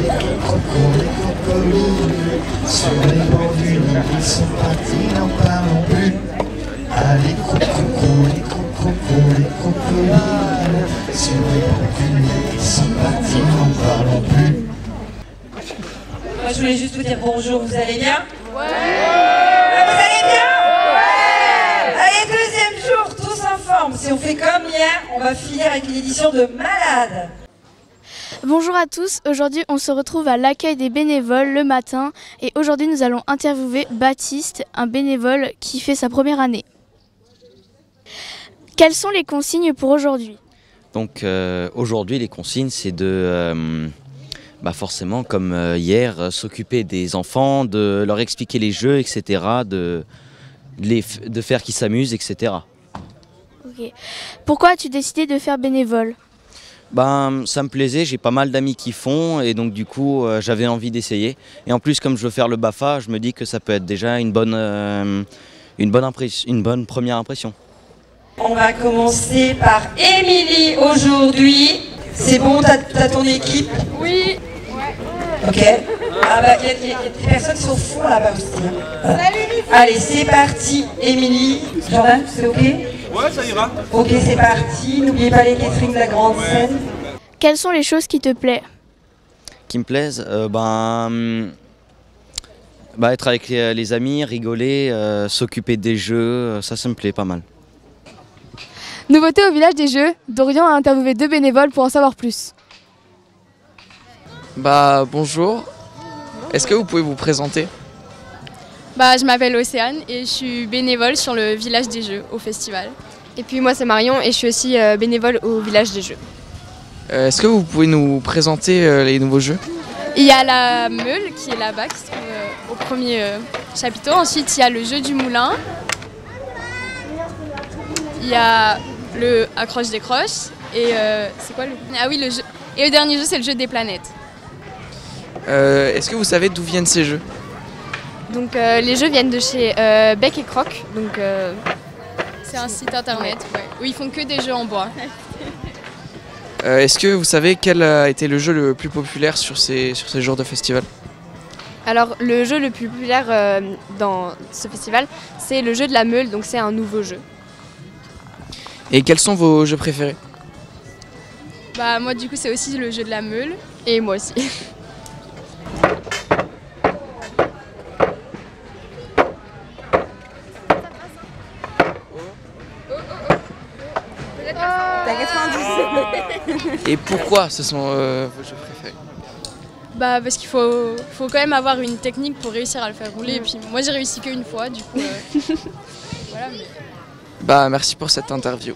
les cocolinés, sur les bords du Nil, ils sont partis, n'en parlons plus. Allez, les cocolinés, sur les bords du Nil, ils sont partis, n'en parlons plus. Moi, je voulais juste vous dire bonjour, vous allez bien? Ouais. Vous allez bien? Ouais. Allez, deuxième jour, tous en forme. Si on fait comme hier, on va finir avec une édition de malade. Bonjour à tous, aujourd'hui on se retrouve à l'accueil des bénévoles le matin et aujourd'hui nous allons interviewer Baptiste, un bénévole qui fait sa première année. Quelles sont les consignes pour aujourd'hui? Donc aujourd'hui les consignes c'est de forcément comme hier s'occuper des enfants, de leur expliquer les jeux etc, de faire qu'ils s'amusent etc. Ok. Pourquoi as-tu décidé de faire bénévole? Ça me plaisait, j'ai pas mal d'amis qui font et donc du coup j'avais envie d'essayer. Et en plus comme je veux faire le BAFA, je me dis que ça peut être déjà une bonne première impression. On va commencer par Émilie aujourd'hui. C'est bon, t'as ton équipe? Oui. Ok. Ah bah il y a des personnes qui sont au fond là-bas aussi. Hein. Allez, c'est parti, Émilie. Jordan, c'est ok? Ouais, ça ira. Ok, c'est parti. N'oubliez pas les catering de la grande scène. Quelles sont les choses qui te plaisent? Qui me plaisent être avec les amis, rigoler, s'occuper des jeux, ça me plaît pas mal. Nouveauté au village des Jeux, Dorian a interviewé 2 bénévoles pour en savoir plus. Bonjour, est-ce que vous pouvez vous présenter? Je m'appelle Océane et je suis bénévole sur le village des Jeux au festival. Et puis moi c'est Marion et je suis aussi bénévole au village des Jeux. Est-ce que vous pouvez nous présenter les nouveaux jeux? Il y a la meule qui est là-bas, qui se trouve au premier chapiteau. Ensuite il y a le jeu du moulin. Il y a le accroche-décroche et c'est quoi le... Ah oui, le jeu. Et le dernier jeu c'est le jeu des planètes. Est-ce que vous savez d'où viennent ces jeux? Donc les jeux viennent de chez Bec et Croc. Donc c'est un site internet où ils font que des jeux en bois. Est-ce que vous savez quel a été le jeu le plus populaire sur ces jours de festival? Alors le jeu le plus populaire dans ce festival c'est le jeu de la meule, donc c'est un nouveau jeu. Et quels sont vos jeux préférés? Moi du coup c'est aussi le jeu de la meule. Et moi aussi. Et pourquoi ce sont vos jeux préférés? Parce qu'il faut quand même avoir une technique pour réussir à le faire rouler. Et puis moi j'ai réussi qu'une fois, du coup voilà. Merci pour cette interview.